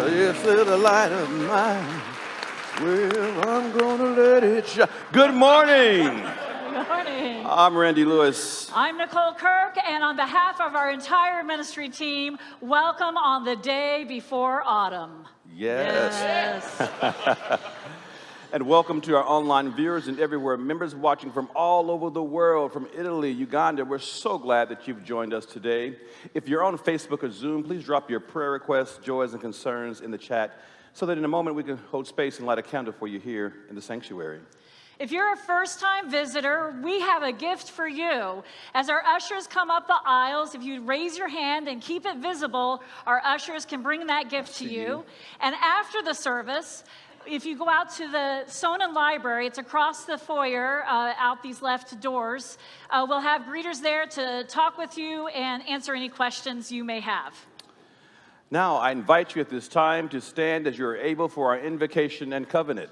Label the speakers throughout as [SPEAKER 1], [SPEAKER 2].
[SPEAKER 1] This little light of mine, well, I'm gonna let it shine. Good morning.
[SPEAKER 2] Good morning.
[SPEAKER 1] I'm Randy Lewis.
[SPEAKER 2] I'm Nicole Kirk, and on behalf of our entire ministry team, welcome on the day before autumn.
[SPEAKER 1] Yes. And welcome to our online viewers and everywhere, members watching from all over the world, from Italy, Uganda. We're so glad that you've joined us today. If you're on Facebook or Zoom, please drop your prayer requests, joys, and concerns in the chat so that in a moment we can hold space and light a candle for you here in the sanctuary.
[SPEAKER 2] If you're a first-time visitor, we have a gift for you. As our ushers come up the aisles, if you raise your hand and keep it visible, our ushers can bring that gift to you. And after the service, if you go out to the Sonnen Library, it's across the foyer, out these left doors, we'll have greeters there to talk with you and answer any questions you may have.
[SPEAKER 1] Now, I invite you at this time to stand as you're able for our invocation and covenant.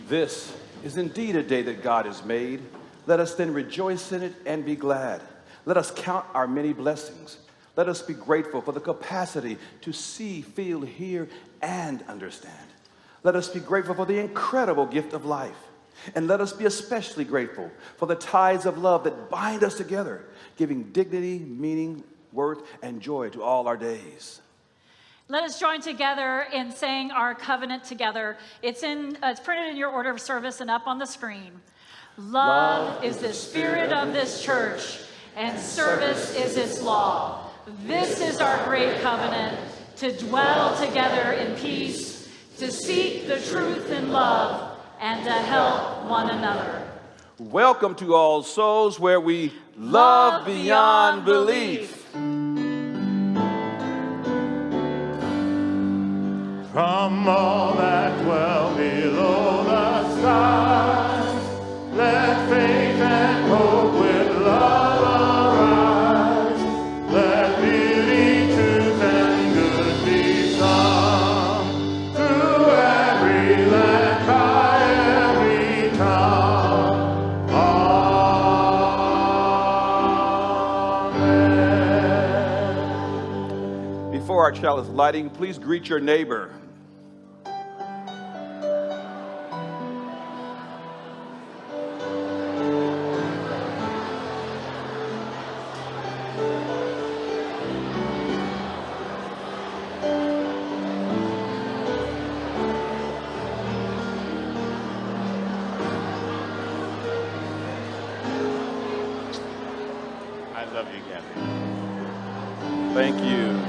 [SPEAKER 1] This is indeed a day that God has made. Let us then rejoice in it and be glad. Let us count our many blessings. Let us be grateful for the capacity to see, feel, hear, and understand. Let us be grateful for the incredible gift of life. And let us be especially grateful for the ties of love that bind us together, giving dignity, meaning, worth, and joy to all our days.
[SPEAKER 2] Let us join together in saying our covenant together. It's printed in your order of service and up on the screen. Love is the spirit of this church, and service is its law. This is our great covenant, to dwell together in peace, to seek the truth in love, and to help one another.
[SPEAKER 1] Welcome to All Souls, where we love beyond belief.
[SPEAKER 3] From all that dwell below the skies, let faith and hope with love arise. Let beauty, truth, and good be sung through every land, by every tongue. Amen.
[SPEAKER 1] Before our chalice lighting, please greet your neighbor. Thank you.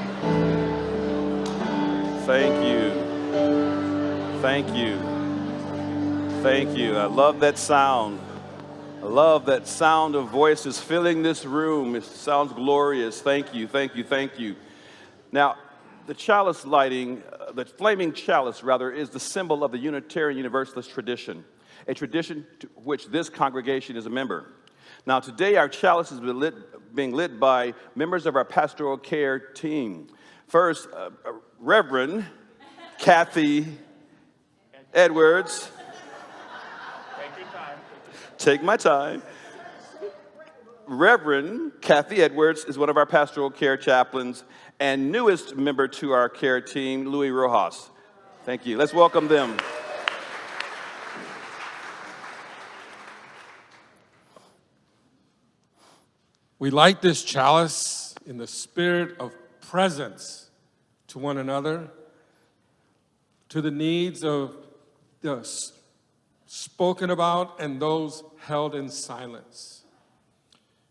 [SPEAKER 1] Thank you. Thank you. Thank you. I love that sound. I love that sound of voices filling this room. It sounds glorious. Thank you. Thank you. Thank you. Now, the chalice lighting, the flaming chalice, rather, is the symbol of the Unitarian Universalist tradition, a tradition to which this congregation is a member. Now, today our chalice is being lit by members of our pastoral care team. First, Reverend Kathy Edwards.
[SPEAKER 3] Take your time.
[SPEAKER 1] Take my time. Reverend Kathy Edwards is one of our pastoral care chaplains and newest member to our care team, Louis Rojas. Thank you. Let's welcome them.
[SPEAKER 4] We light this chalice in the spirit of presence to one another, to the needs of the spoken about and those held in silence.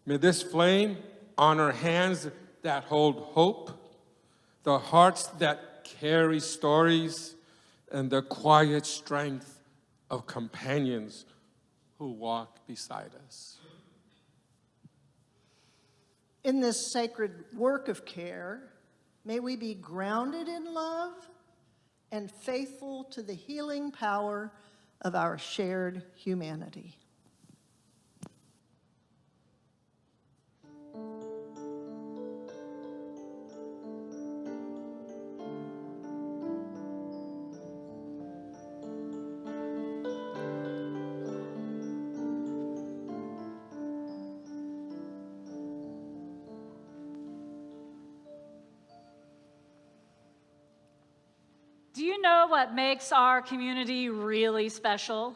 [SPEAKER 4] May this flame honor hands that hold hope, the hearts that carry stories, and the quiet strength of companions who walk beside us.
[SPEAKER 5] In this sacred work of care, may we be grounded in love and faithful to the healing power of our shared humanity.
[SPEAKER 2] Do you know what makes our community really special?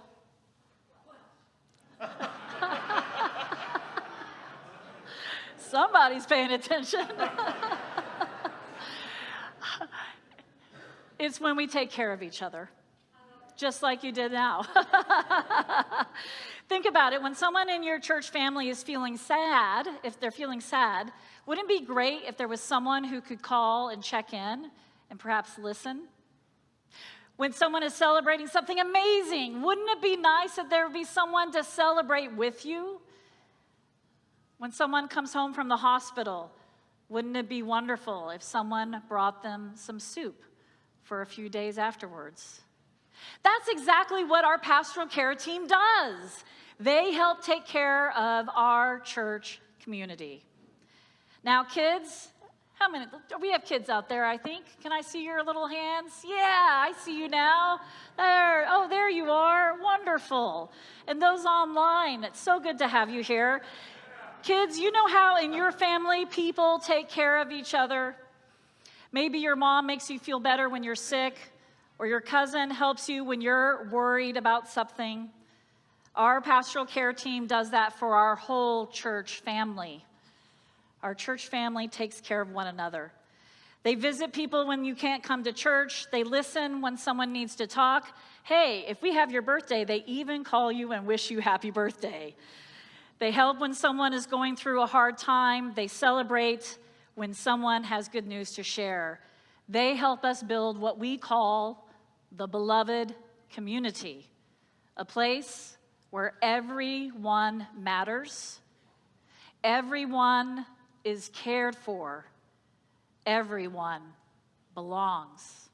[SPEAKER 2] Somebody's paying attention. It's when we take care of each other, just like you did now. Think about it. When someone in your church family is feeling sad, if they're feeling sad, wouldn't it be great if there was someone who could call and check in and perhaps listen? When someone is celebrating something amazing, wouldn't it be nice if there would be someone to celebrate with you? When someone comes home from the hospital, wouldn't it be wonderful if someone brought them some soup for a few days afterwards? That's exactly what our pastoral care team does. They help take care of our church community. Now, kids, how many? We have kids out there, I think. Can I see your little hands? Yeah, I see you now. There. Oh, there you are. Wonderful. And those online, it's so good to have you here. Kids, you know how in your family people take care of each other? Maybe your mom makes you feel better when you're sick, or your cousin helps you when you're worried about something. Our pastoral care team does that for our whole church family. Our church family takes care of one another. They visit people when you can't come to church. They listen when someone needs to talk. Hey, if we have your birthday, they even call you and wish you happy birthday. They help when someone is going through a hard time. They celebrate when someone has good news to share. They help us build what we call the beloved community, a place where everyone matters, everyone is cared for, everyone belongs.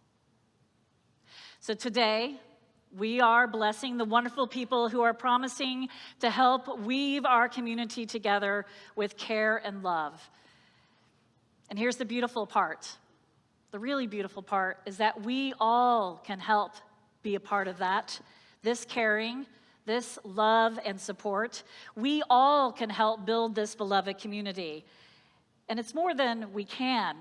[SPEAKER 2] So today, we are blessing the wonderful people who are promising to help weave our community together with care and love. And here's the beautiful part. The really beautiful part is that we all can help be a part of that. This caring, this love and support. We all can help build this beloved community. And it's more than we can.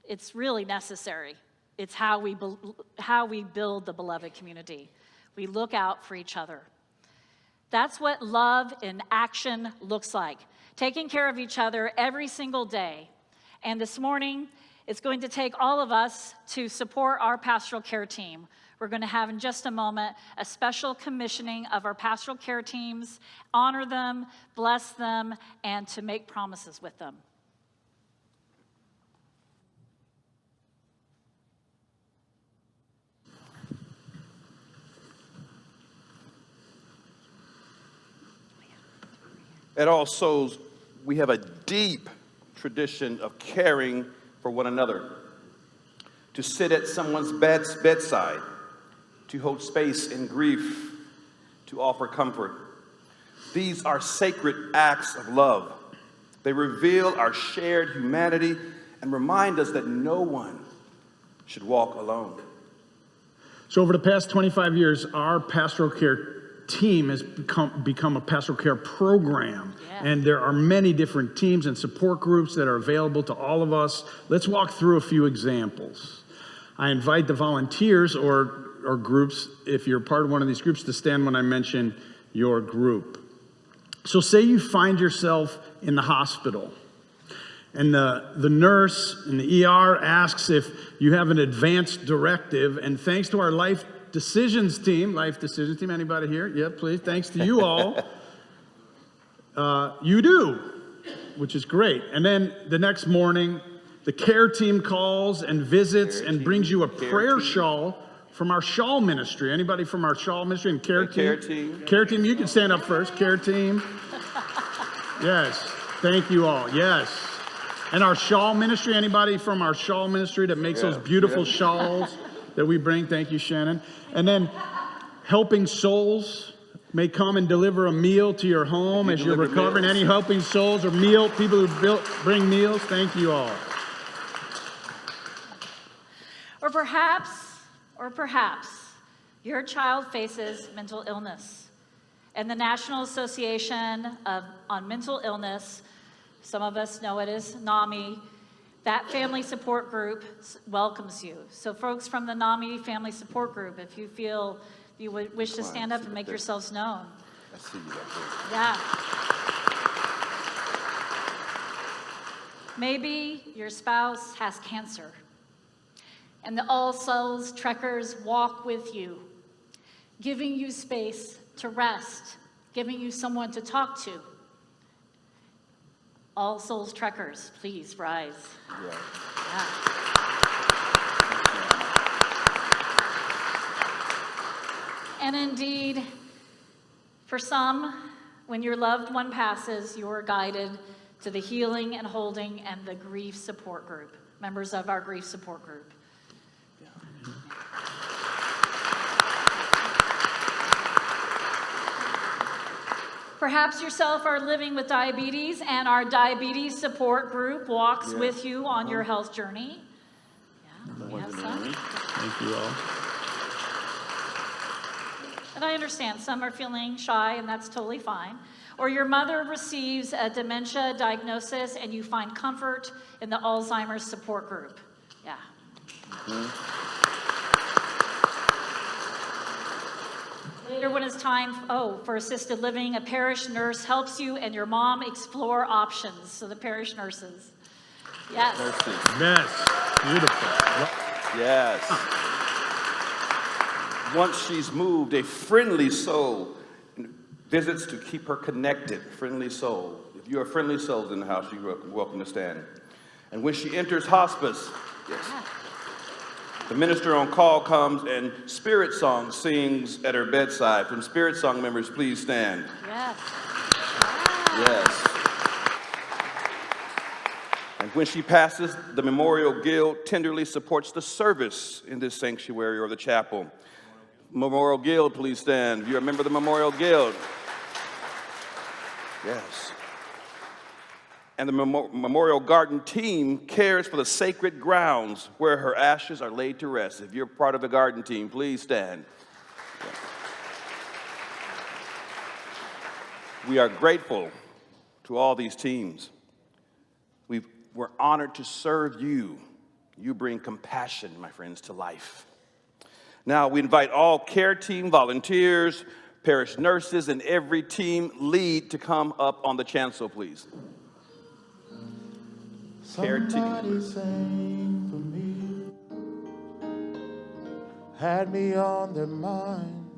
[SPEAKER 2] It's really necessary. It's how we build the beloved community. We look out for each other. That's what love in action looks like. Taking care of each other every single day. And this morning, it's going to take all of us to support our pastoral care team. We're going to have in just a moment a special commissioning of our pastoral care teams, honor them, bless them, and to make promises with them.
[SPEAKER 1] At All Souls, we have a deep tradition of caring for one another. To sit at someone's bedside, to hold space in grief, to offer comfort. These are sacred acts of love. They reveal our shared humanity and remind us that no one should walk alone.
[SPEAKER 6] So over the past 25 years, our pastoral care team has become a pastoral care program. Yeah. And there are many different teams and support groups that are available to all of us. Let's walk through a few examples. I invite the volunteers or groups, if you're part of one of these groups, to stand when I mention your group. So say you find yourself in the hospital, and the nurse in the ER asks if you have an advance directive, and thanks to our life decisions team, anybody here? Yeah, please, thanks to you all, you do, which is great. And then the next morning, the care team calls and visits and brings you a prayer shawl from our shawl ministry. Anybody from our shawl ministry and care team? Care team, you can stand up first. Care team. Yes, thank you all. Yes. And our shawl ministry, anybody from our shawl ministry that makes those beautiful shawls that we bring? Thank you, Shannon. And then Helping Souls may come and deliver a meal to your home as you're recovering. Meals. Any Helping Souls or people who bring meals, thank you all.
[SPEAKER 2] Or perhaps your child faces mental illness. And the National Association on Mental Illness, some of us know it as NAMI, that family support group welcomes you. So folks from the NAMI family support group, if you feel you would wish to stand up and make yourselves known.
[SPEAKER 1] I see you right there.
[SPEAKER 2] Yeah. Maybe your spouse has cancer, and the All Souls Trekkers walk with you, giving you space to rest, giving you someone to talk to. All Souls Trekkers, please rise.
[SPEAKER 1] Yeah.
[SPEAKER 2] Yeah. And indeed, for some, when your loved one passes, you are guided to the healing and holding and the grief support group, members of our grief support group. Perhaps yourself are living with diabetes, and our diabetes support group walks with you on your health journey. Yeah, we have some.
[SPEAKER 6] Thank you all.
[SPEAKER 2] And I understand some are feeling shy, and that's totally fine. Or your mother receives a dementia diagnosis, and you find comfort in the Alzheimer's support group. Yeah. Later, when it's time, for assisted living, a parish nurse helps you and your mom explore options. So the parish nurses. Yes.
[SPEAKER 1] Nurses.
[SPEAKER 6] Yes, beautiful.
[SPEAKER 1] Yes. Once she's moved, a friendly soul visits to keep her connected. Friendly soul. If you're a friendly soul in the house, you're welcome to stand. And when she enters hospice, yes, the minister on call comes and spirit song sings at her bedside. From spirit song members, please stand.
[SPEAKER 2] Yes.
[SPEAKER 1] Yes. And when she passes, the Memorial Guild tenderly supports the service in this sanctuary or the chapel. Memorial Guild, please stand. If you're a member of the Memorial Guild. Yes. And the Memorial Garden team cares for the sacred grounds where her ashes are laid to rest. If you're part of the garden team, please stand. We are grateful to all these teams. We're honored to serve you. You bring compassion, my friends, to life. Now, we invite all care team volunteers, parish nurses, and every team lead to come up on the chancel, please. Care team.
[SPEAKER 3] Somebody sang for me, had me on their mind,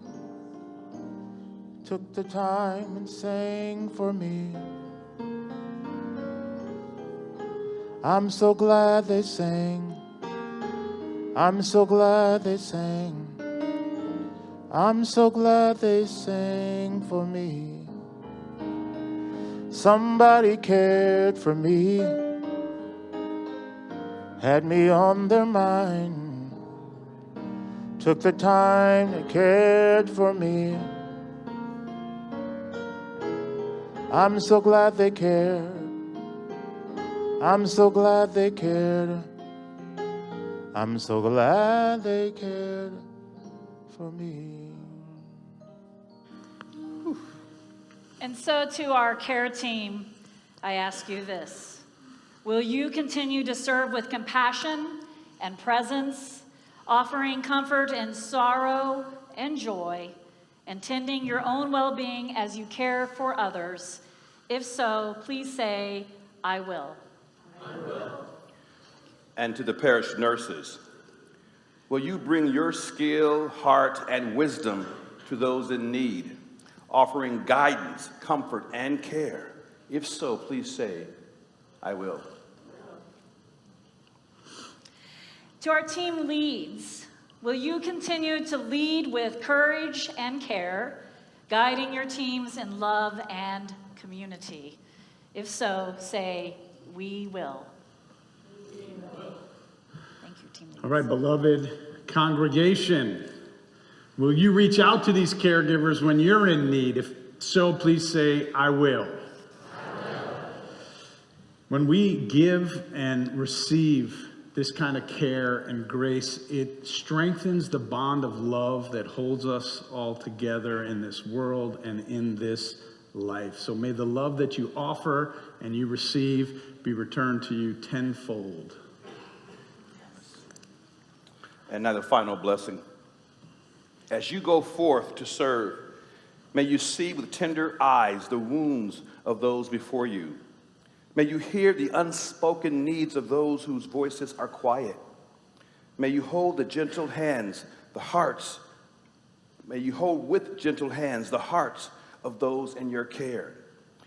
[SPEAKER 3] took the time and sang for me. I'm so glad they sang. I'm so glad they sang. I'm so glad they sang for me. Somebody cared for me, had me on their mind, took the time and cared for me. I'm so glad they cared. I'm so glad they cared. I'm so glad they cared for me.
[SPEAKER 2] And so to our care team, I ask you this. Will you continue to serve with compassion and presence, offering comfort in sorrow and joy, and tending your own well-being as you care for others? If so, please say, I will. I will.
[SPEAKER 1] And to the parish nurses, will you bring your skill, heart, and wisdom to those in need, offering guidance, comfort, and care? If so, please say, I will.
[SPEAKER 2] To our team leads, will you continue to lead with courage and care, guiding your teams in love and community? If so, say, we will. Thank you, team leads.
[SPEAKER 6] All right, beloved congregation, will you reach out to these caregivers when you're in need? If so, please say, I will. When we give and receive this kind of care and grace, it strengthens the bond of love that holds us all together in this world and in this life. So may the love that you offer and you receive be returned to you tenfold.
[SPEAKER 1] And now the final blessing. As you go forth to serve, may you see with tender eyes the wounds of those before you. May you hear the unspoken needs of those whose voices are quiet. May you hold the gentle hands, the hearts. May you hold with gentle hands the hearts of those in your care.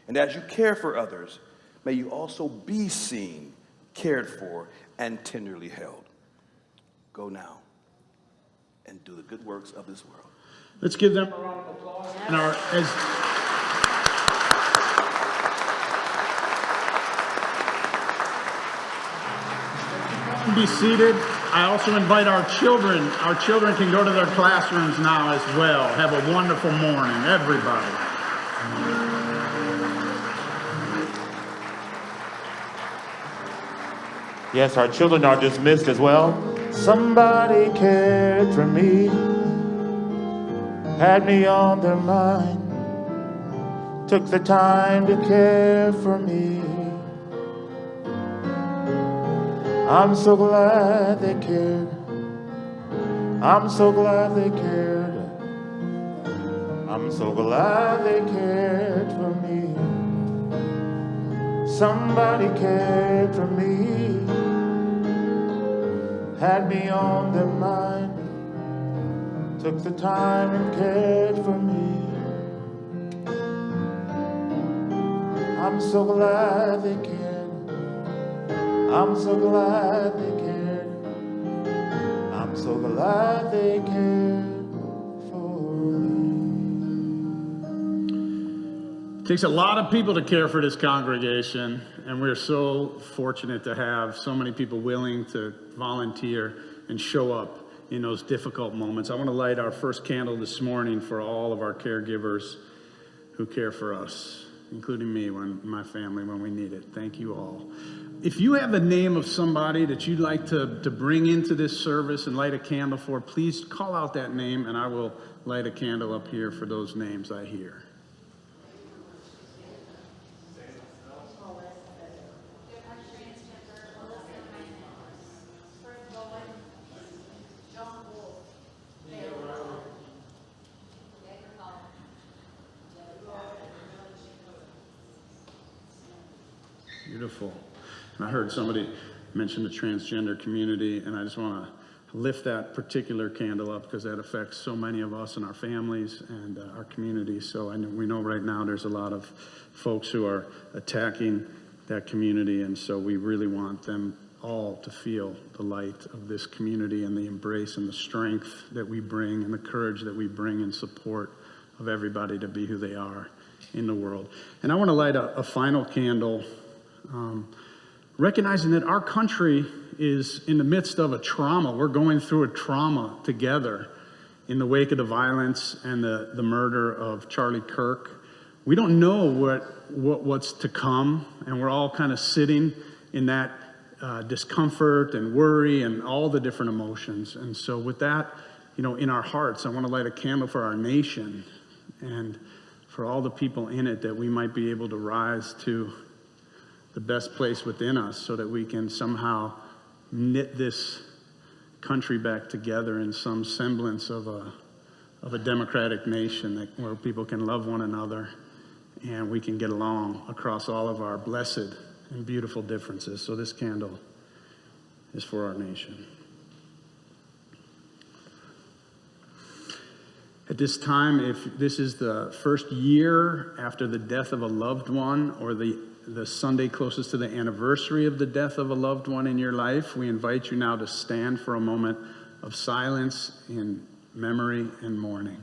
[SPEAKER 1] And as you care for others, may you also be seen, cared for, and tenderly held. Go now and do the good works of this world.
[SPEAKER 6] Let's give them a round of applause. And be seated. I also invite our children. Our children can go to their classrooms now as well. Have a wonderful morning, everybody.
[SPEAKER 3] Yes, our children are dismissed as well. Somebody cared for me, had me on their mind, took the time to care for me. I'm so glad they cared. I'm so glad they cared. I'm so glad they cared for me. Somebody cared for me, had me on their mind, took the time and cared for me. I'm so glad they cared. I'm so glad they cared. I'm so glad they cared for me.
[SPEAKER 6] It takes a lot of people to care for this congregation, and we're so fortunate to have so many people willing to volunteer and show up in those difficult moments. I want to light our first candle this morning for all of our caregivers who care for us, including me, my family, when we need it. Thank you all. If you have the name of somebody that you'd like to bring into this service and light a candle for, please call out that name, and I will light a candle up here for those names I hear. Beautiful. And I heard somebody mention the transgender community, and I just want to lift that particular candle up because that affects so many of us and our families and our communities. So we know right now there's a lot of folks who are attacking that community, and so we really want them all to feel the light of this community and the embrace and the strength that we bring and the courage that we bring in support of everybody to be who they are in the world. And I want to light a final candle, recognizing that our country is in the midst of a trauma. We're going through a trauma together in the wake of the violence and the murder of Charlie Kirk. We don't know what's to come, and we're all kind of sitting in that discomfort and worry and all the different emotions. And so with that, in our hearts, I want to light a candle for our nation and for all the people in it, that we might be able to rise to the best place within us so that we can somehow knit this country back together in some semblance of a democratic nation where people can love one another and we can get along across all of our blessed and beautiful differences. So this candle is for our nation. At this time, if this is the first year after the death of a loved one or the Sunday closest to the anniversary of the death of a loved one in your life, we invite you now to stand for a moment of silence in memory and mourning.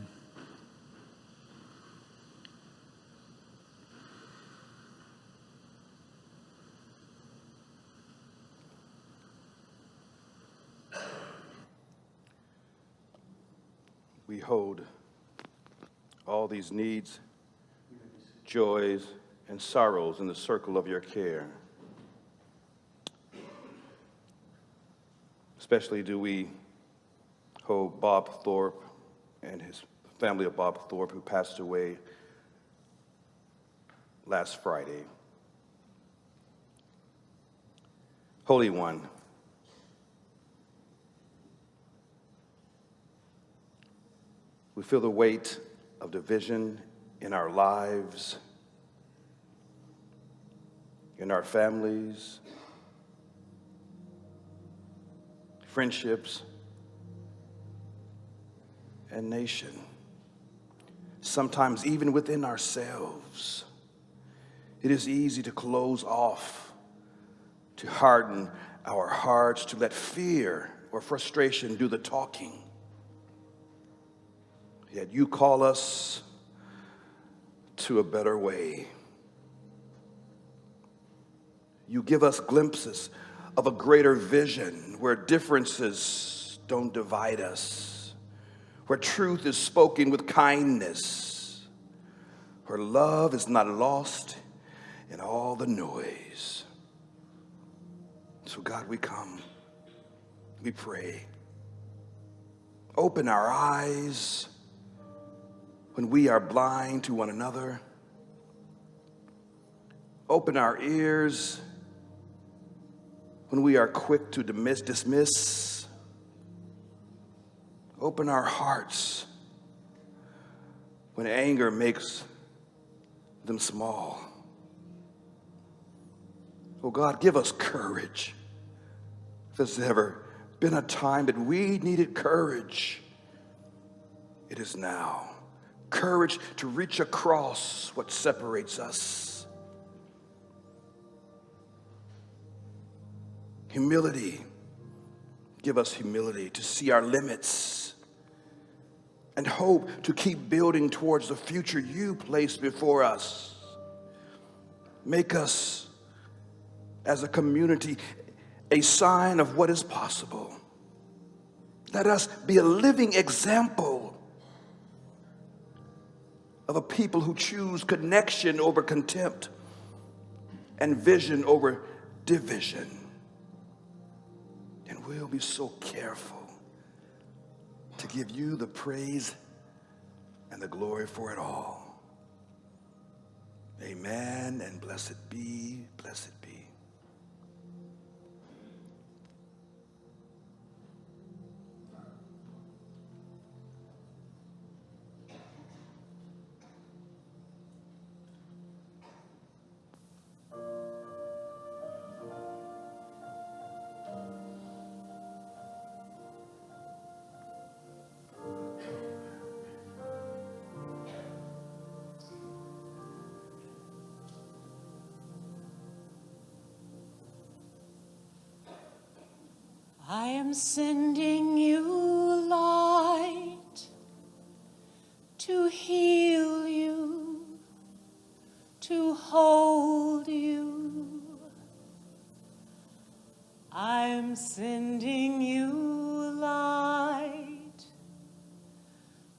[SPEAKER 1] We hold all these needs, joys, and sorrows in the circle of your care. Especially do we hold Bob Thorpe and his family of Bob Thorpe, who passed away last Friday. Holy One, we feel the weight of division in our lives, in our families, friendships, and nation. Sometimes even within ourselves, it is easy to close off, to harden our hearts, to let fear or frustration do the talking. Yet you call us to a better way. You give us glimpses of a greater vision where differences don't divide us, where truth is spoken with kindness, where love is not lost in all the noise. So God, we come, we pray. Open our eyes when we are blind to one another. Open our ears when we are quick to dismiss. Open our hearts when anger makes them small. Oh God, give us courage. If there's ever been a time that we needed courage, it is now. Courage to reach across what separates us. Humility. Give us humility to see our limits, and hope to keep building towards the future you placed before us. Make us, as a community, a sign of what is possible. Let us be a living example of a people who choose connection over contempt and vision over division. And we'll be so careful to give you the praise and the glory for it all. Amen, and blessed be, blessed be.
[SPEAKER 7] I am sending you light to heal you, to hold you. I am sending you light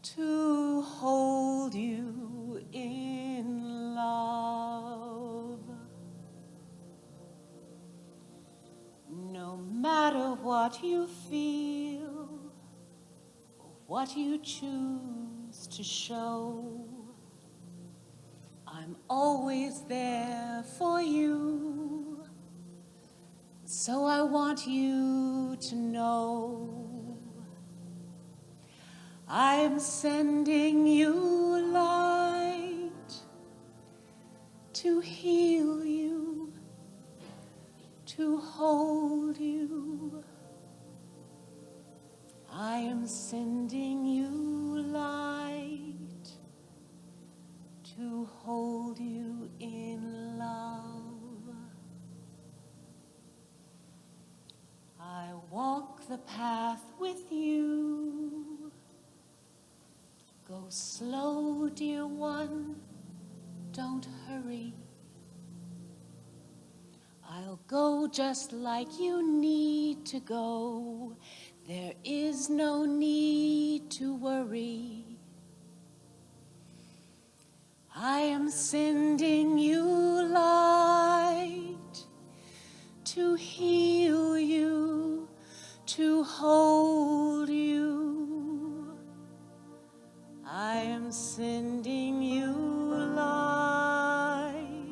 [SPEAKER 7] to hold you in love. No matter what you feel, or what you choose to show, I'm always there for you. So I want you to know I'm sending you light to heal you, to hold you. I am sending you light to hold you in love. I walk the path with you. Go slow, dear one, don't hurry. I'll go just like you need to go. There is no need to worry. I am sending you light to heal you, to hold you. I am sending you light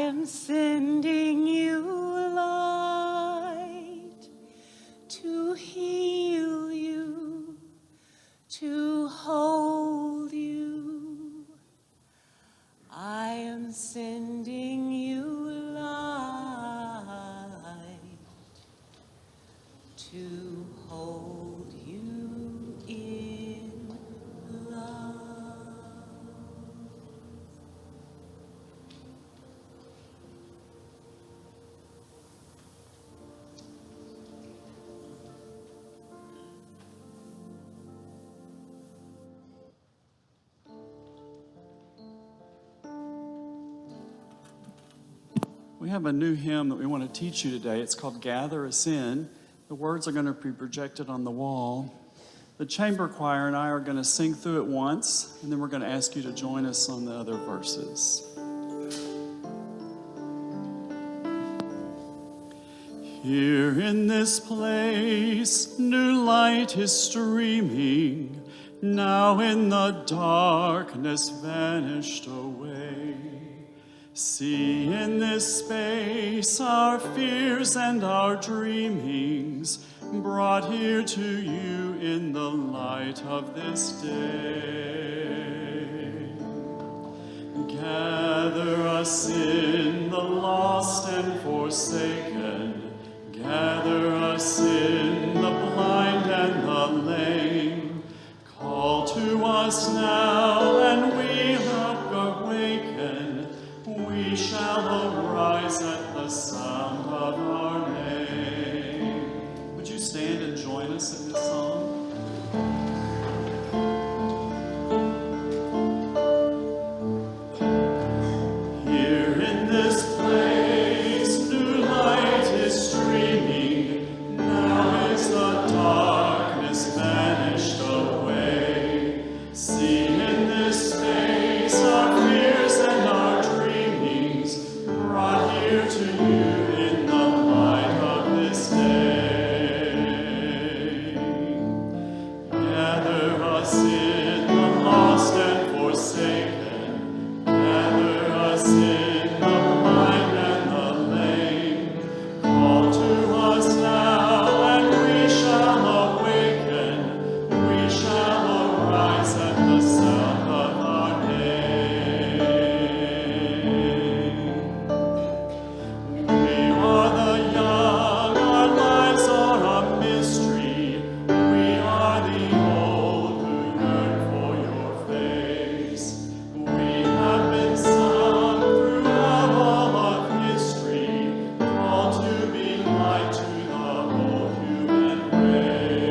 [SPEAKER 7] am sending you light to heal you, to hold you. I am sending you light to hold you in love.
[SPEAKER 8] We have a new hymn that we want to teach you today. It's called Gather Us In. The words are going to be projected on the wall. The chamber choir and I are going to sing through it once, and then we're going to ask you to join us on the other verses. Here in this place, new light is streaming, now in the darkness vanished away. See in this space our fears and our dreamings, brought here to you in the light of this day. Gather us in, the lost and forsaken. Gather us in, the blind and the lame. Call to us now, and we awaken. We shall arise at the sound of our name. Would you stand and join us in this song? Here in this place, new light is streaming. Now is the darkness vanished away. See in this space our fears and our dreamings, brought here to you in the light of this day. Gather us in, the lost and forsaken. Gather us in, the blind and the lame. Call to us now, and we shall awaken. We shall arise at the sound of our name. We are the young, our lives are a mystery. We are the old who yearn for your face. We have been sung throughout all of history, called to be light to the whole human race.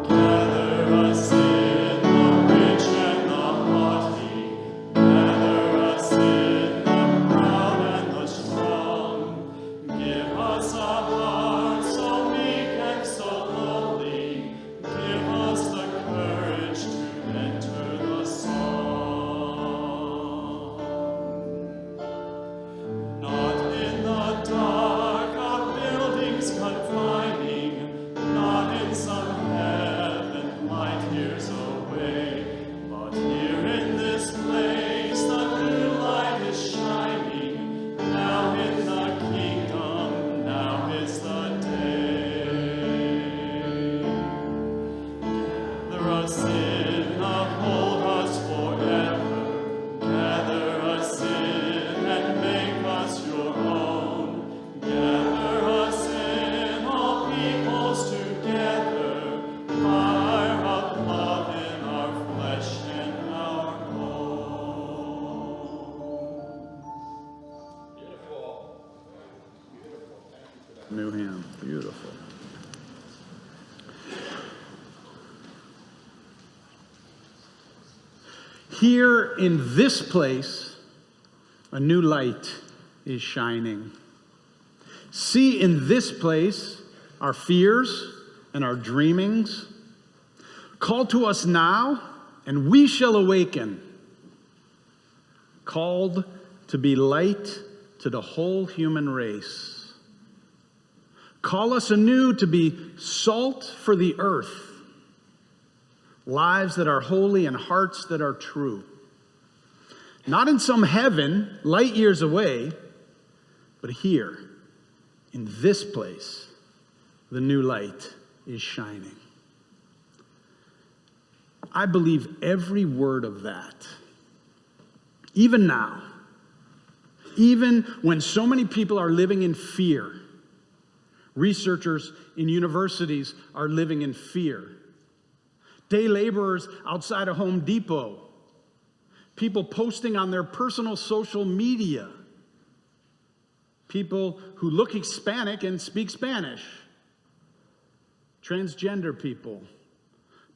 [SPEAKER 8] Gather us in, the rich and the haughty. Gather us in, the proud and the strong. Give us a heart so meek and so lowly. Give us the courage to enter the song. Not in the dark of buildings confining, not in some heaven light years away, but here in this place the new light is shining. Now in the kingdom, now is the day. Gather us in, uphold us forever. Gather us in and make us your own. Gather us in, all peoples together. Fire of love in our flesh and our bone.
[SPEAKER 6] New hymn, beautiful. Here in this place, a new light is shining. See in this place our fears and our dreamings. Call to us now, and we shall awaken. Called to be light to the whole human race. Call us anew to be salt for the earth, lives that are holy and hearts that are true. Not in some heaven, light years away, but here, in this place, the new light is shining. I believe every word of that. Even now, even when so many people are living in fear, researchers in universities are living in fear. Day laborers outside of Home Depot, people posting on their personal social media, people who look Hispanic and speak Spanish, transgender people,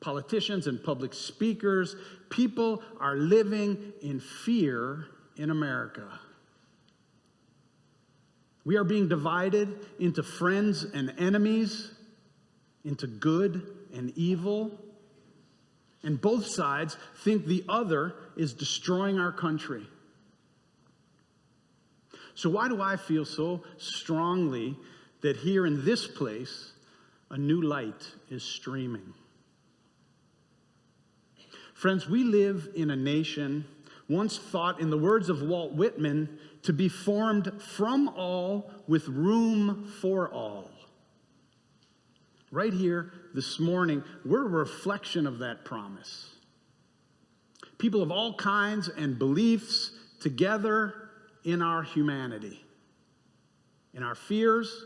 [SPEAKER 6] politicians and public speakers, people are living in fear in America. We are being divided into friends and enemies, into good and evil, and both sides think the other is destroying our country. So why do I feel so strongly that here in this place, a new light is streaming? Friends, we live in a nation once thought, in the words of Walt Whitman, to be formed from all with room for all. Right here this morning, we're a reflection of that promise. People of all kinds and beliefs together in our humanity, in our fears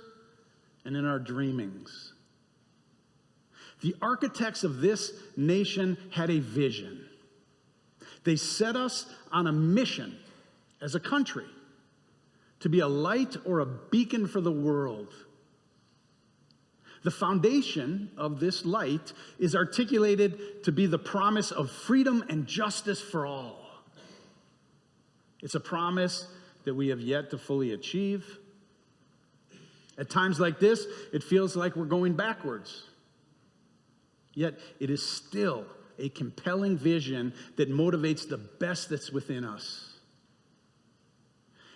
[SPEAKER 6] and in our dreamings. The architects of this nation had a vision. They set us on a mission as a country to be a light or a beacon for the world. The foundation of this light is articulated to be the promise of freedom and justice for all. It's a promise that we have yet to fully achieve. At times like this, it feels like we're going backwards. Yet it is still a compelling vision that motivates the best that's within us.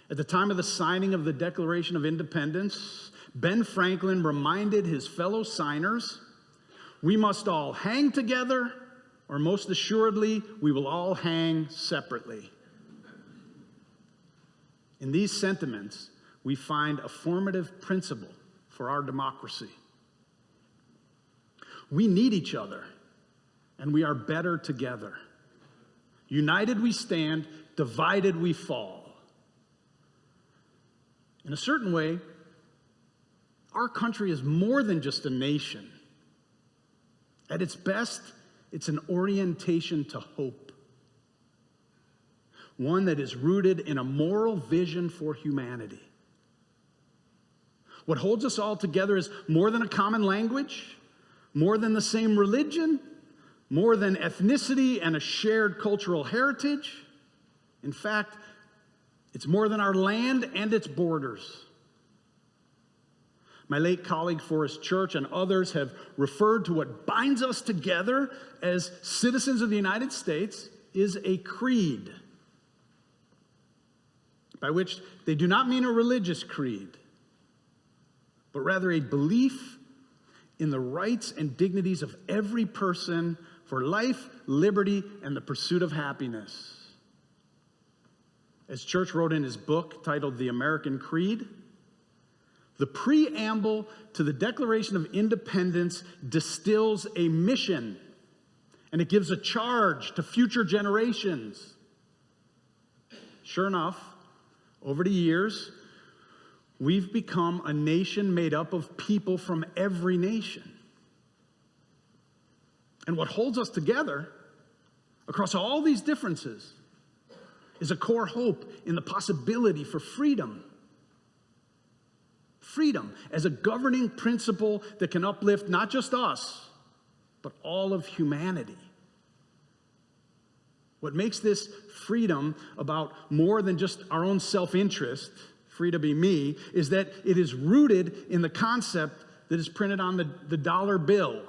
[SPEAKER 6] At the time of the signing of the Declaration of Independence, Ben Franklin reminded his fellow signers, we must all hang together, or most assuredly, we will all hang separately. In these sentiments, we find a formative principle for our democracy. We need each other, and we are better together. United we stand, divided we fall. In a certain way, our country is more than just a nation. At its best, it's an orientation to hope. One that is rooted in a moral vision for humanity. What holds us all together is more than a common language, more than the same religion, more than ethnicity and a shared cultural heritage. In fact, it's more than our land and its borders. My late colleague Forrest Church and others have referred to what binds us together as citizens of the United States is a creed, by which they do not mean a religious creed, but rather a belief in the rights and dignities of every person for life, liberty, and the pursuit of happiness. As Church wrote in his book titled The American Creed, the preamble to the Declaration of Independence distills a mission, and it gives a charge to future generations. Sure enough, over the years, we've become a nation made up of people from every nation. And what holds us together across all these differences is a core hope in the possibility for freedom. Freedom as a governing principle that can uplift not just us, but all of humanity. What makes this freedom about more than just our own self-interest, free to be me, is that it is rooted in the concept that is printed on the dollar bill.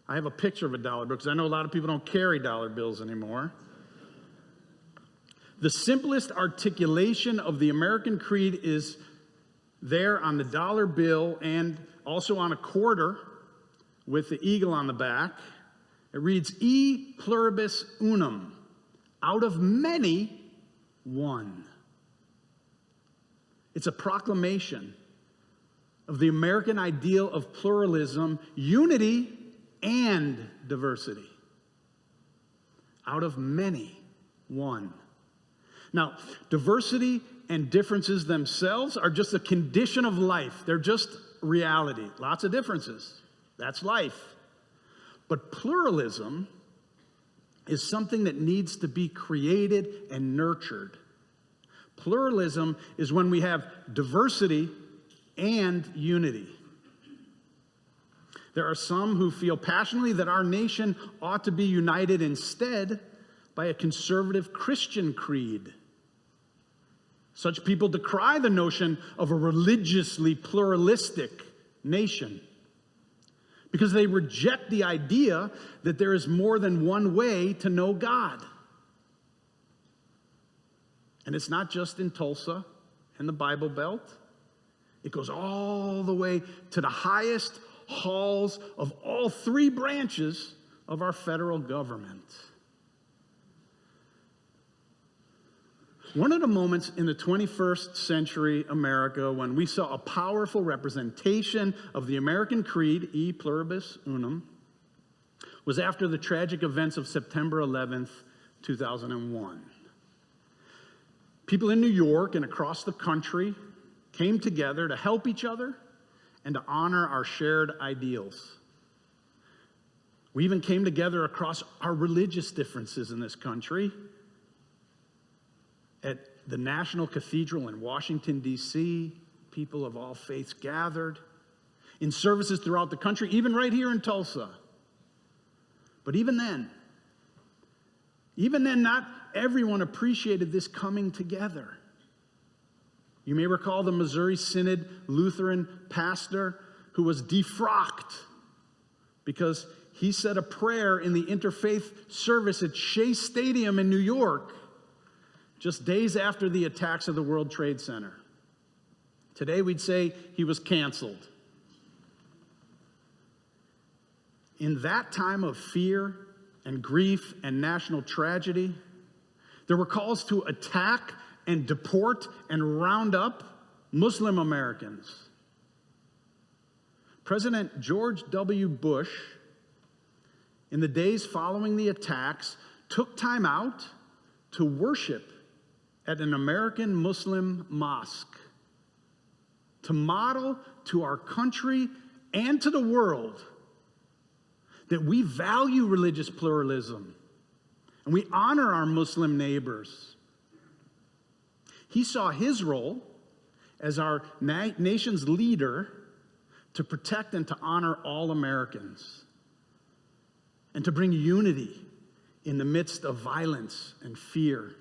[SPEAKER 6] I have a picture of a dollar bill because I know a lot of people don't carry dollar bills anymore. The simplest articulation of the American creed is there on the dollar bill and also on a quarter with the eagle on the back. It reads, E pluribus unum. Out of many, one. It's a proclamation of the American ideal of pluralism, unity, and diversity. Out of many, one. Now, diversity and differences themselves are just a condition of life. They're just reality. Lots of differences. That's life. But pluralism is something that needs to be created and nurtured. Pluralism is when we have diversity and unity. There are some who feel passionately that our nation ought to be united instead by a conservative Christian creed. Such people decry the notion of a religiously pluralistic nation because they reject the idea that there is more than one way to know God. And it's not just in Tulsa and the Bible Belt. It goes all the way to the highest halls of all three branches of our federal government. One of the moments in the 21st century America when we saw a powerful representation of the American creed, E pluribus unum, was after the tragic events of September 11th, 2001. People in New York and across the country came together to help each other and to honor our shared ideals. We even came together across our religious differences in this country at the National Cathedral in Washington, D.C. People of all faiths gathered in services throughout the country, even right here in Tulsa. But even then, not everyone appreciated this coming together. You may recall the Missouri Synod Lutheran pastor who was defrocked because he said a prayer in the interfaith service at Shea Stadium in New York just days after the attacks of the World Trade Center. Today we'd say he was canceled. In that time of fear and grief and national tragedy, there were calls to attack and deport and round up Muslim Americans. President George W. Bush, in the days following the attacks, took time out to worship at an American Muslim mosque, to model to our country and to the world that we value religious pluralism and we honor our Muslim neighbors. He saw his role as our nation's leader to protect and to honor all Americans and to bring unity in the midst of violence and fear.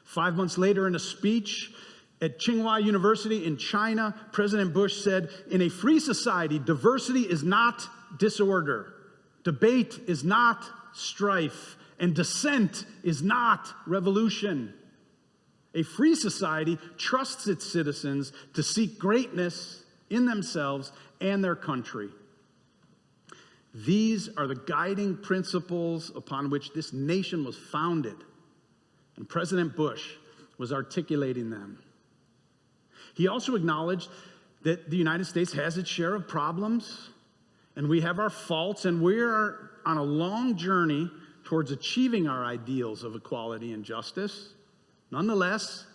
[SPEAKER 6] 5 months later, in a speech at Tsinghua University in China, President Bush said, "In a free society, diversity is not disorder, debate is not strife, and dissent is not revolution. A free society trusts its citizens to seek greatness in themselves and their country." These are the guiding principles upon which this nation was founded, and President Bush was articulating them. He also acknowledged that the United States has its share of problems, and we have our faults, and we are on a long journey towards achieving our ideals of equality and justice. Nonetheless,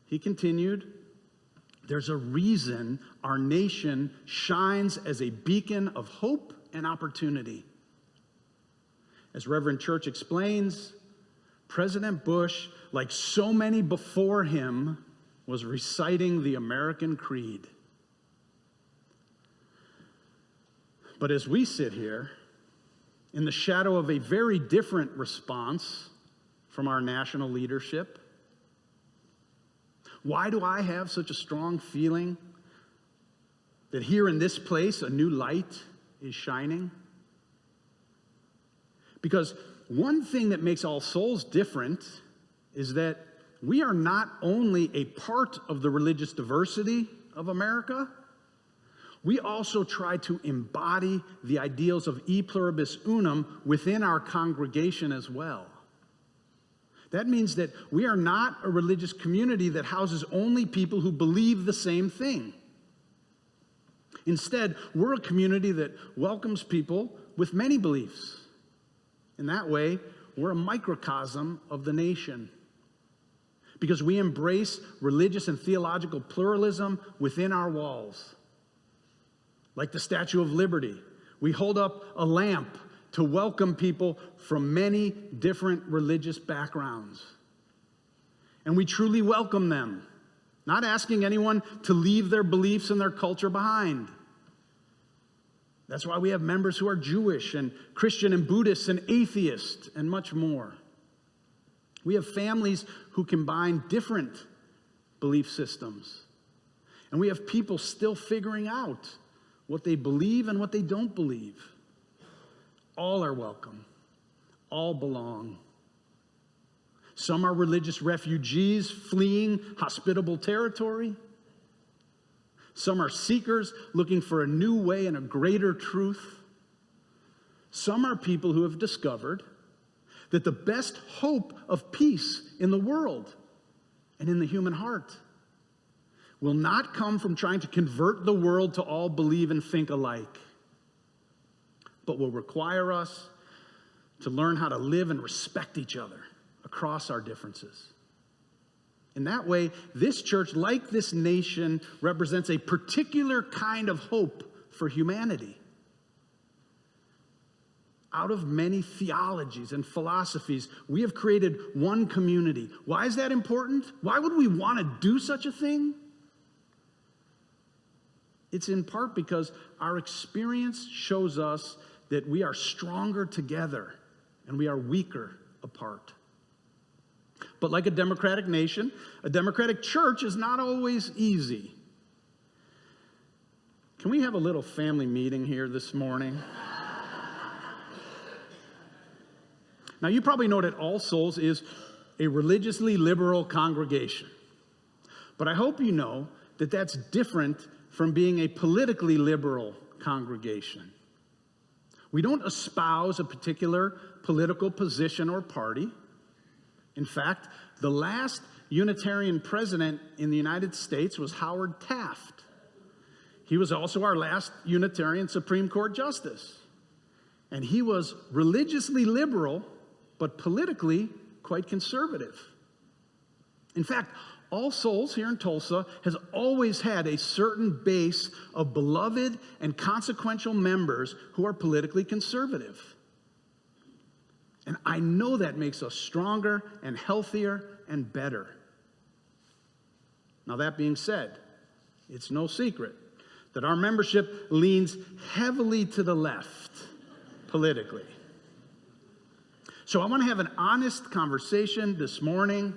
[SPEAKER 6] he continued, there's a reason our nation shines as a beacon of hope and opportunity. As Reverend Church explains, President Bush, like so many before him, was reciting the American creed. But as we sit here, in the shadow of a very different response from our national leadership, why do I have such a strong feeling that here in this place a new light is shining? Because one thing that makes All Souls different is that we are not only a part of the religious diversity of America, we also try to embody the ideals of E pluribus unum within our congregation as well. That means that we are not a religious community that houses only people who believe the same thing. Instead, we're a community that welcomes people with many beliefs. In that way, we're a microcosm of the nation because we embrace religious and theological pluralism within our walls. Like the Statue of Liberty, we hold up a lamp to welcome people from many different religious backgrounds. And we truly welcome them, not asking anyone to leave their beliefs and their culture behind. That's why we have members who are Jewish and Christian and Buddhist and atheist and much more. We have families who combine different belief systems. And we have people still figuring out what they believe and what they don't believe. All are welcome. All belong. Some are religious refugees fleeing hospitable territory. Some are seekers looking for a new way and a greater truth. Some are people who have discovered that the best hope of peace in the world and in the human heart will not come from trying to convert the world to all believe and think alike, but will require us to learn how to live and respect each other across our differences. In that way, this church, like this nation, represents a particular kind of hope for humanity. Out of many theologies and philosophies, we have created one community. Why is that important? Why would we want to do such a thing? It's in part because our experience shows us that we are stronger together and we are weaker apart. But like a democratic nation, a democratic church is not always easy. Can we have a little family meeting here this morning? Now, you probably know that All Souls is a religiously liberal congregation. But I hope you know that that's different from being a politically liberal congregation. We don't espouse a particular political position or party. In fact, the last Unitarian president in the United States was Howard Taft. He was also our last Unitarian Supreme Court justice. And he was religiously liberal, but politically quite conservative. In fact, All Souls here in Tulsa has always had a certain base of beloved and consequential members who are politically conservative. And I know that makes us stronger and healthier and better. Now, that being said, it's no secret that our membership leans heavily to the left politically. So I want to have an honest conversation this morning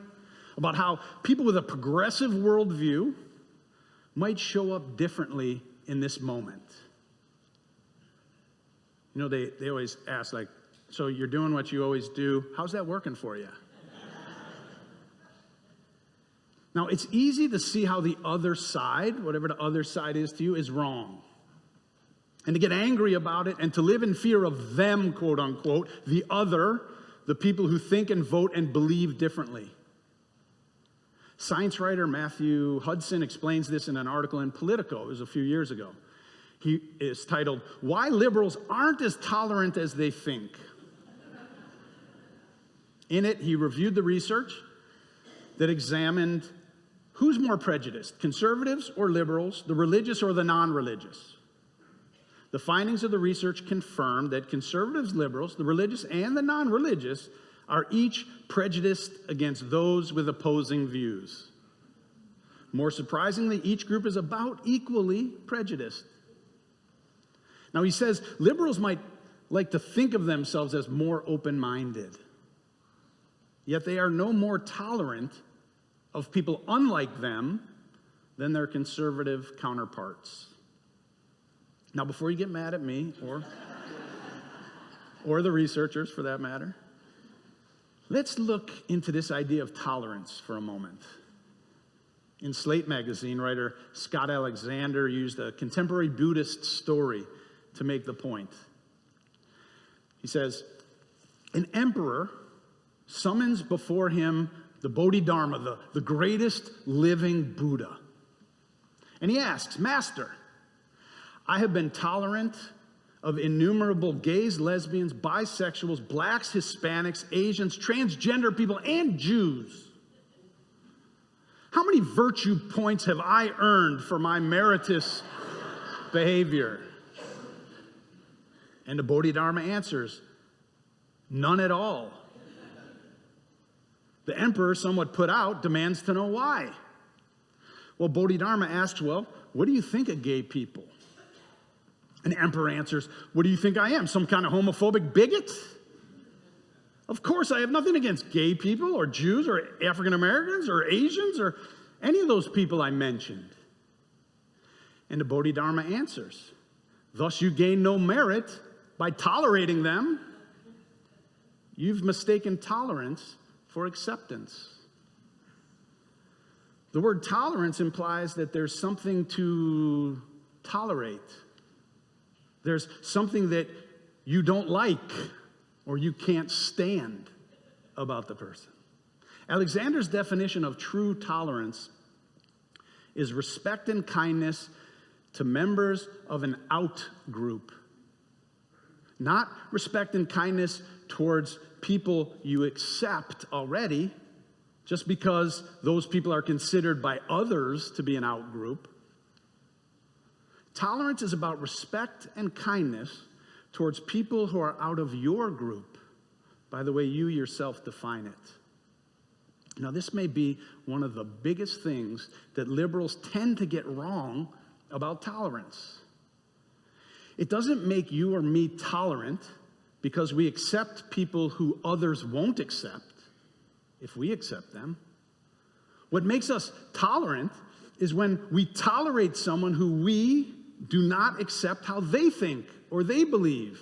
[SPEAKER 6] about how people with a progressive worldview might show up differently in this moment. You know, they always ask, like, so you're doing what you always do. How's that working for you? Now, it's easy to see how the other side, whatever the other side is to you, is wrong. And to get angry about it and to live in fear of them, quote unquote, the other, the people who think and vote and believe differently. Science writer Matthew Hudson explains this in an article in Politico. It was a few years ago. He is titled, "Why Liberals Aren't as Tolerant as They Think." In it, he reviewed the research that examined who's more prejudiced, conservatives or liberals, the religious or the non-religious. The findings of the research confirmed that conservatives, liberals, the religious and the non-religious are each prejudiced against those with opposing views. More surprisingly, each group is about equally prejudiced. Now, he says liberals might like to think of themselves as more open-minded, yet they are no more tolerant of people unlike them than their conservative counterparts. Now, before you get mad at me, or the researchers for that matter, let's look into this idea of tolerance for a moment. In Slate magazine, writer Scott Alexander used a contemporary Buddhist story to make the point. He says, an emperor summons before him the Bodhidharma, the greatest living Buddha. And he asks, Master, I have been tolerant of innumerable gays, lesbians, bisexuals, blacks, Hispanics, Asians, transgender people, and Jews. How many virtue points have I earned for my meritorious behavior? And the Bodhidharma answers, none at all. The emperor, somewhat put out, demands to know why. Well, Bodhidharma asks, well, what do you think of gay people? And the emperor answers, what do you think I am, some kind of homophobic bigot? Of course, I have nothing against gay people or Jews or African Americans or Asians or any of those people I mentioned. And the Bodhidharma answers, thus you gain no merit by tolerating them. You've mistaken tolerance for acceptance. The word tolerance implies that there's something to tolerate. There's something that you don't like or you can't stand about the person. Alexander's definition of true tolerance is respect and kindness to members of an out group. Not respect and kindness towards people you accept already, just because those people are considered by others to be an out group. Tolerance is about respect and kindness towards people who are out of your group, by the way you yourself define it. Now, this may be one of the biggest things that liberals tend to get wrong about tolerance. It doesn't make you or me tolerant because we accept people who others won't accept if we accept them. What makes us tolerant is when we tolerate someone who we do not accept how they think or they believe.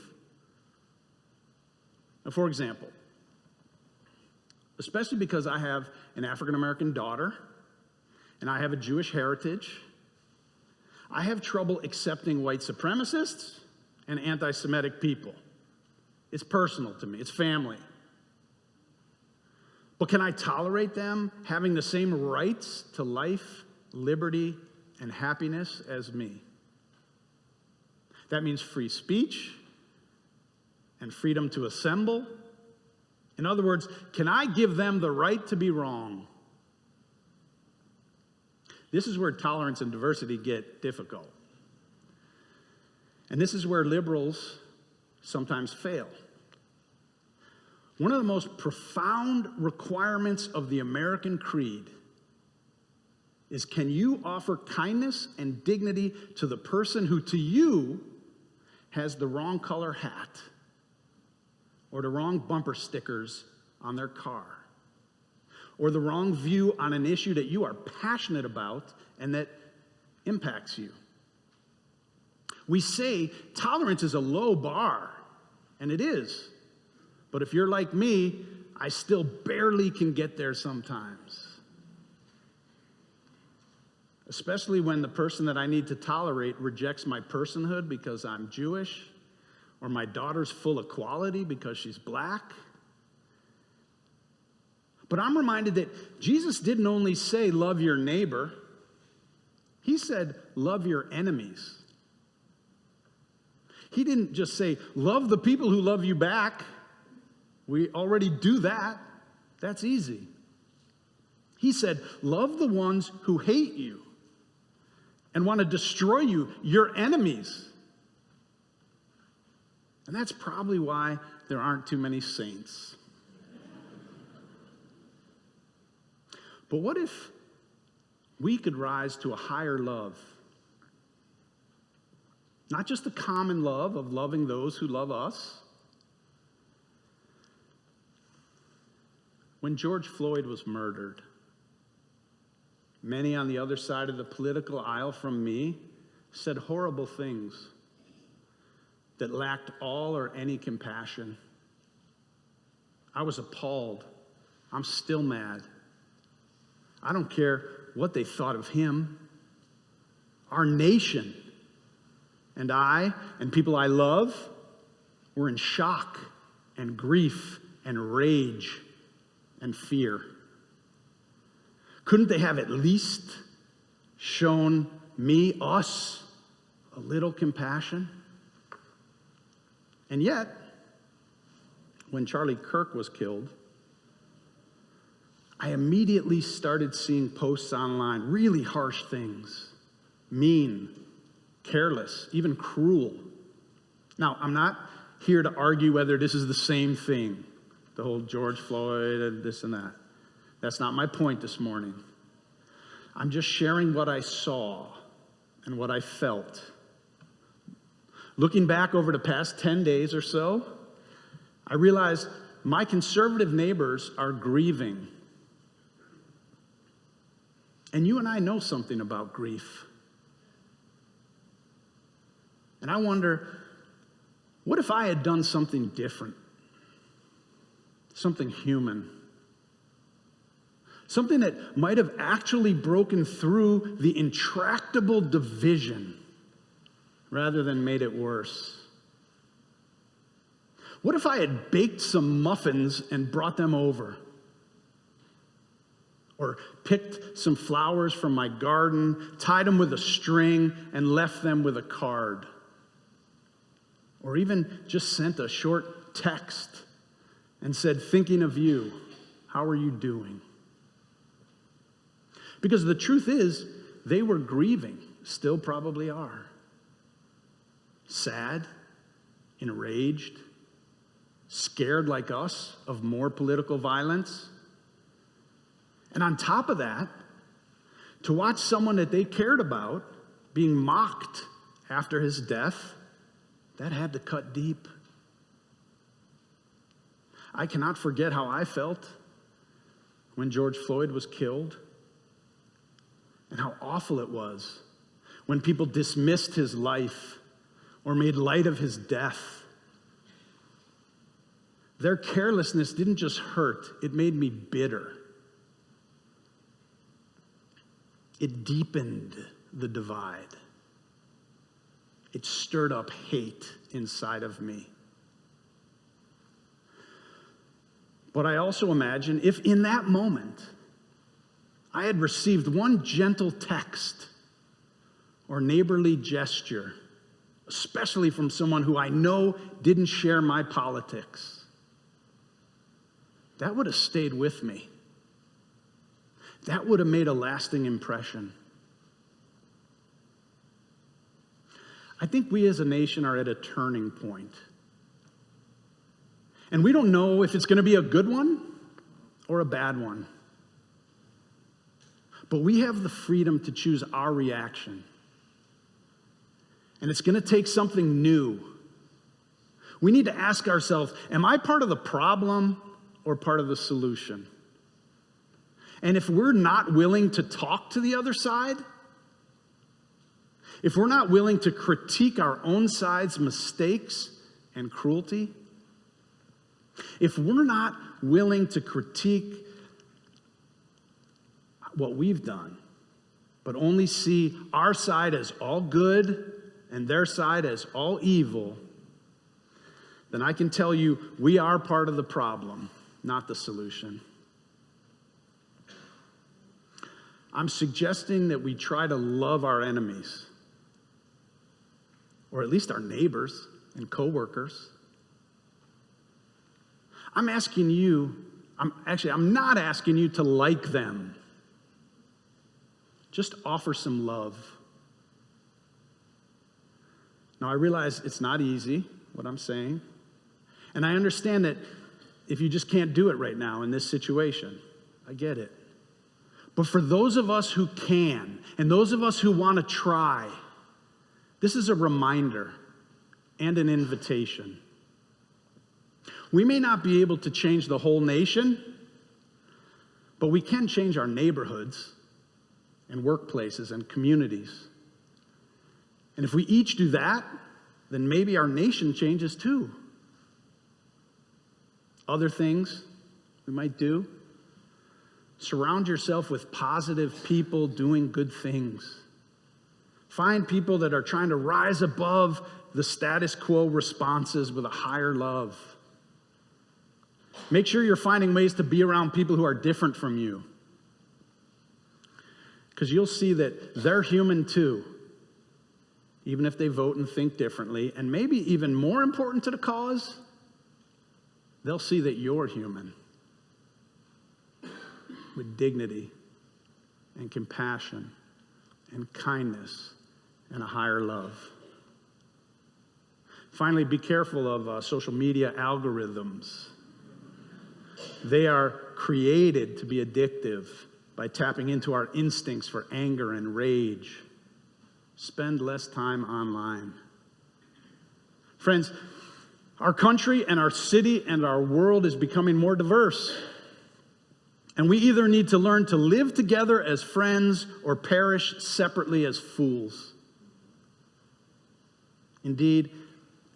[SPEAKER 6] Now, for example, especially because I have an African American daughter and I have a Jewish heritage, I have trouble accepting white supremacists and anti-Semitic people. It's personal to me, it's family. But can I tolerate them having the same rights to life, liberty, and happiness as me? That means free speech and freedom to assemble. In other words, can I give them the right to be wrong? This is where tolerance and diversity get difficult. And this is where liberals sometimes fail. One of the most profound requirements of the American creed is, can you offer kindness and dignity to the person who to you has the wrong color hat or the wrong bumper stickers on their car or the wrong view on an issue that you are passionate about and that impacts you? We say tolerance is a low bar, and it is. But if you're like me, I still barely can get there sometimes. Especially when the person that I need to tolerate rejects my personhood because I'm Jewish, or my daughter's full of quality because she's black. But I'm reminded that Jesus didn't only say, love your neighbor. He said, love your enemies. He didn't just say, love the people who love you back. We already do that. That's easy. He said, love the ones who hate you and want to destroy you, your enemies. And that's probably why there aren't too many saints. But what if we could rise to a higher love? Not just the common love of loving those who love us. When George Floyd was murdered, many on the other side of the political aisle from me said horrible things that lacked all or any compassion. I was appalled. I'm still mad. I don't care what they thought of him. Our nation and I and people I love were in shock and grief and rage and fear? Couldn't they have at least shown me, us, a little compassion? And yet, when Charlie Kirk was killed, I immediately started seeing posts online, really harsh things, mean, careless, even cruel. Now, I'm not here to argue whether this is the same thing, the whole George Floyd and this and that. That's not my point this morning. I'm just sharing what I saw and what I felt. Looking back over the past 10 days or so, I realized my conservative neighbors are grieving. And you and I know something about grief. And I wonder, what if I had done something different? Something human? Something that might have actually broken through the intractable division rather than made it worse. What if I had baked some muffins and brought them over? Or picked some flowers from my garden, tied them with a string, and left them with a card? Or even just sent a short text and said, thinking of you, how are you doing? Because the truth is, they were grieving, still probably are. Sad, enraged, scared like us of more political violence. And on top of that, to watch someone that they cared about being mocked after his death, that had to cut deep. I cannot forget how I felt when George Floyd was killed, and how awful it was when people dismissed his life or made light of his death. Their carelessness didn't just hurt, it made me bitter. It deepened the divide. It stirred up hate inside of me. But I also imagine if in that moment I had received one gentle text or neighborly gesture, especially from someone who I know didn't share my politics, that would have stayed with me. That would have made a lasting impression. I think we as a nation are at a turning point. And we don't know if it's going to be a good one or a bad one. But we have the freedom to choose our reaction. And it's going to take something new. We need to ask ourselves, am I part of the problem or part of the solution? And if we're not willing to talk to the other side, if we're not willing to critique our own side's mistakes and cruelty, if we're not willing to critique what we've done, but only see our side as all good and their side as all evil, then I can tell you we are part of the problem, not the solution. I'm suggesting that we try to love our enemies, or at least our neighbors and coworkers. I'm not asking you to like them. Just offer some love. Now, I realize it's not easy, what I'm saying. And I understand that if you just can't do it right now in this situation, I get it. But for those of us who can, and those of us who want to try, this is a reminder and an invitation. We may not be able to change the whole nation, but we can change our neighborhoods and workplaces and communities. And if we each do that, then maybe our nation changes too. Other things we might do: surround yourself with positive people doing good things. Find people that are trying to rise above the status quo responses with a higher love. Make sure you're finding ways to be around people who are different from you. Because you'll see that they're human too, even if they vote and think differently. And maybe even more important to the cause, they'll see that you're human with dignity and compassion and kindness and a higher love. Finally, be careful of social media algorithms. They are created to be addictive by tapping into our instincts for anger and rage. Spend less time online. Friends, our country and our city and our world is becoming more diverse. And we either need to learn to live together as friends or perish separately as fools. Indeed,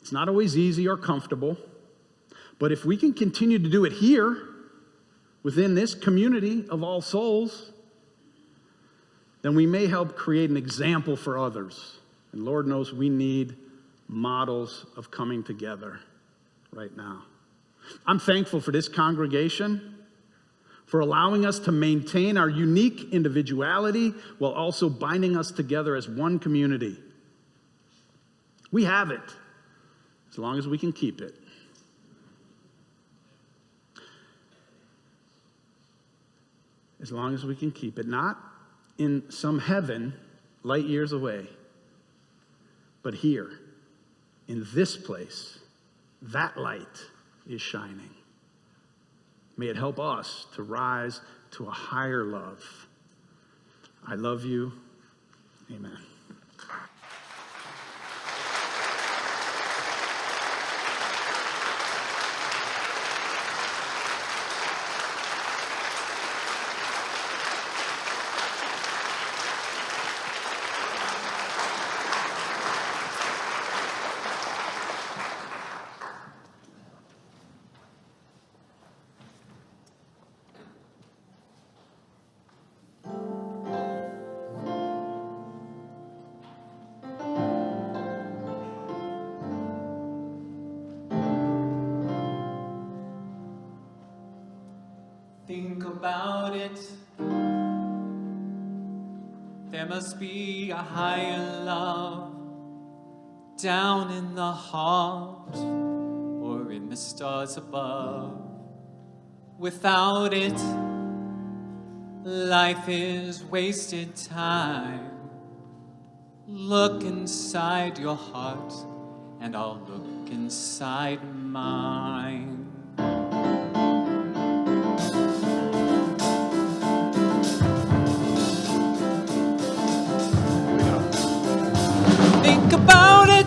[SPEAKER 6] it's not always easy or comfortable, but if we can continue to do it here, within this community of all souls, then we may help create an example for others. And Lord knows we need models of coming together right now. I'm thankful for this congregation, for allowing us to maintain our unique individuality while also binding us together as one community. We have it, as long as we can keep it. As long as we can keep it, not in some heaven light years away, but here, in this place, that light is shining. May it help us to rise to a higher love. I love you. Amen.
[SPEAKER 9] Think about it. There must be a higher love down in the heart or in the stars above. Without it, life is wasted time. Look inside your heart, and I'll look inside mine. Think about it.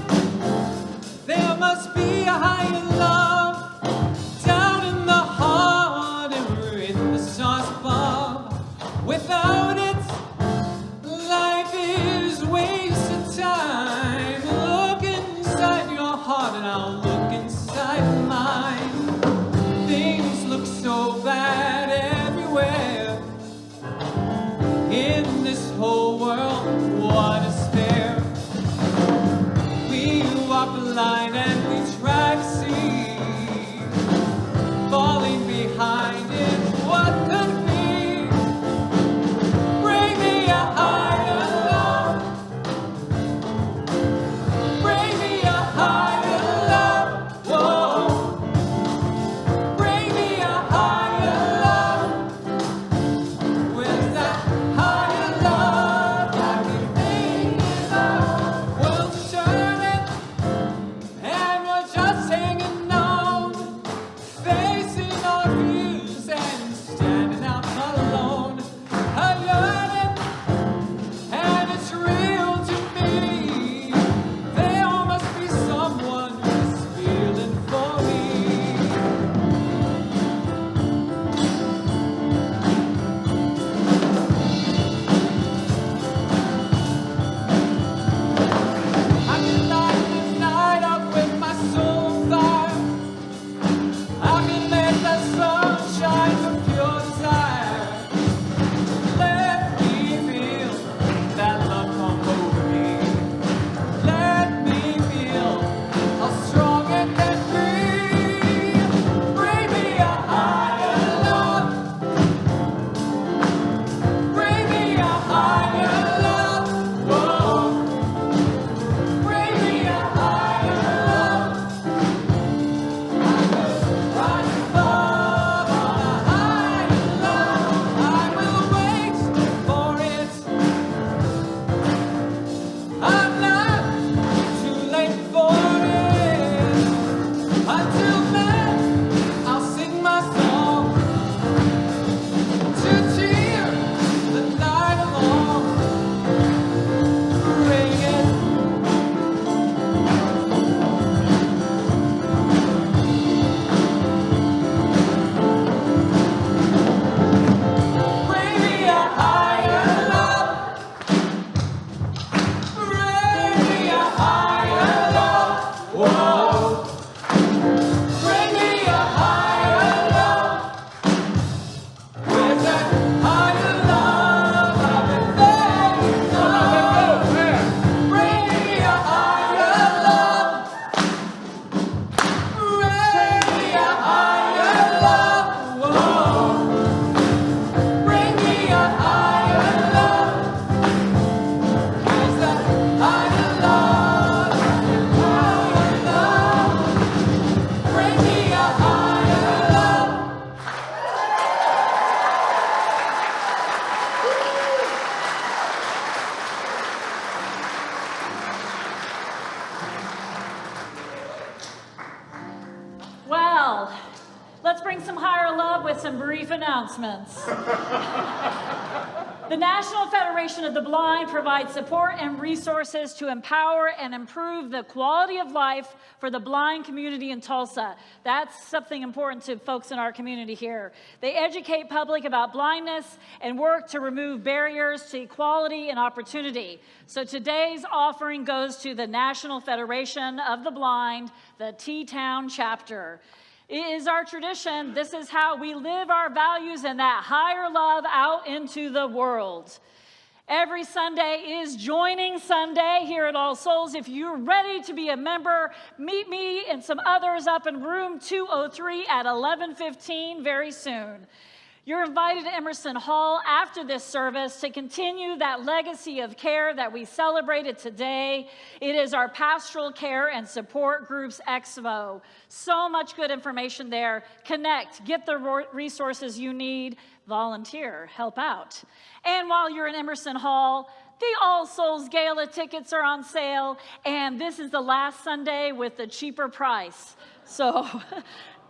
[SPEAKER 9] There must be a higher love down in the heart and in the stars above. Without it, life is wasted time. Look inside your heart and I'll look inside mine. bring me a higher love.
[SPEAKER 2] Well, let's bring some higher love with some brief announcements. The National Federation of the Blind provides support and resources to empower and improve the quality of life for the blind community in Tulsa. That's something important to folks in our community here. They educate public about blindness and work to remove barriers to equality and opportunity. So today's offering goes to the National Federation of the Blind, the T-Town chapter. It is our tradition. This is how we live our values and that higher love out into the world. Every Sunday is Joining Sunday here at All Souls. If you're ready to be a member, meet me and some others up in room 203 at 11:15 very soon. You're invited to Emerson Hall after this service to continue that legacy of care that we celebrated today. It is our Pastoral Care and Support Groups Expo. So much good information there. Connect, get the resources you need, volunteer, help out. And while you're in Emerson Hall, the All Souls Gala tickets are on sale, and this is the last Sunday with the cheaper price. So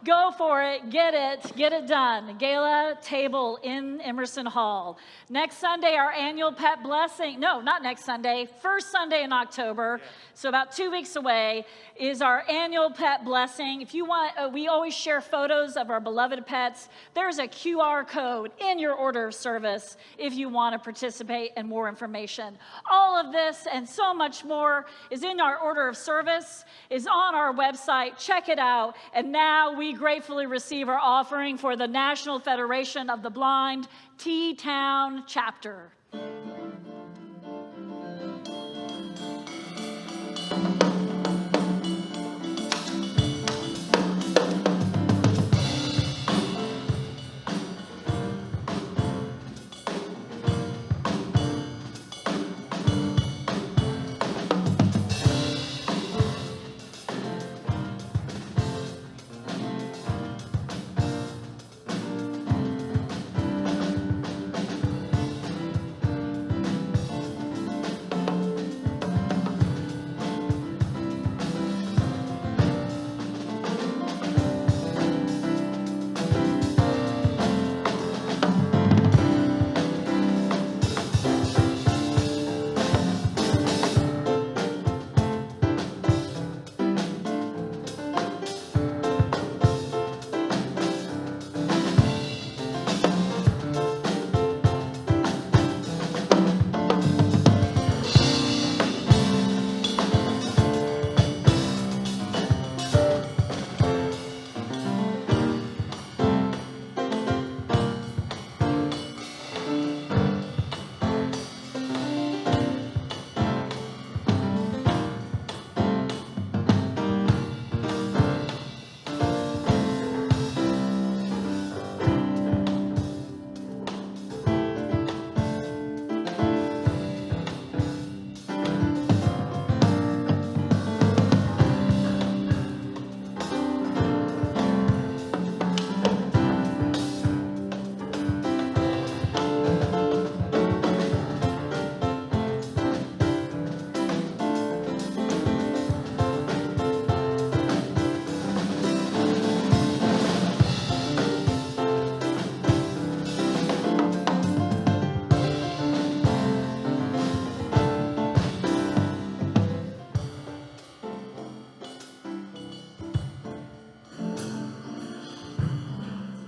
[SPEAKER 2] go for it, get it done. Gala table in Emerson Hall. Next Sunday, our annual pet blessing, no, not next Sunday, first Sunday in October, so about 2 weeks away, is our annual pet blessing. If you want, we always share photos of our beloved pets. There's a QR code in your order of service if you want to participate and more information. All of this and so much more is in our order of service, is on our website. Check it out. And now we gratefully receive our offering for the National Federation of the Blind T-Town chapter.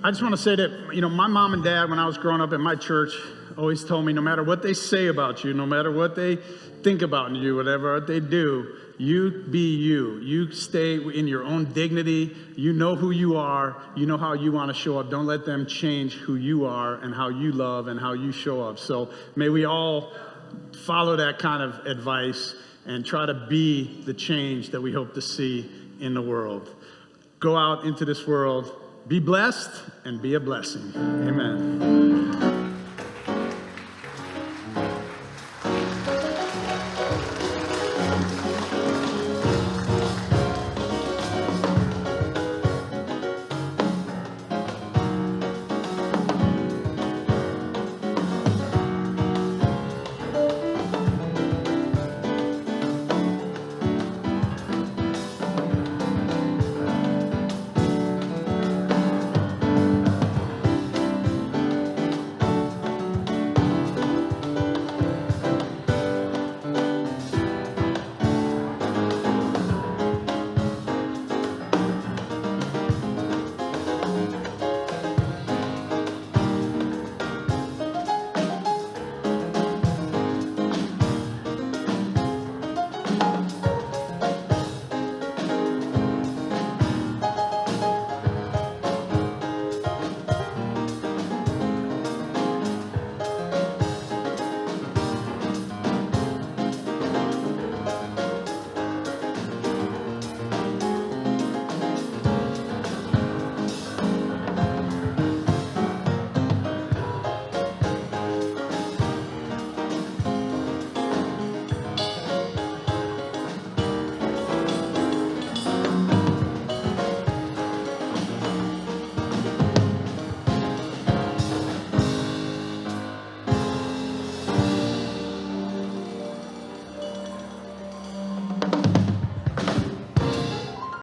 [SPEAKER 6] I just want to say that, my mom and dad, when I was growing up in my church, always told me no matter what they say about you, no matter what they think about you, whatever they do, you be you. You stay in your own dignity. You know who you are. You know how you want to show up. Don't let them change who you are and how you love and how you show up. So may we all follow that kind of advice and try to be the change that we hope to see in the world. Go out into this world, be blessed, and be a blessing. Amen.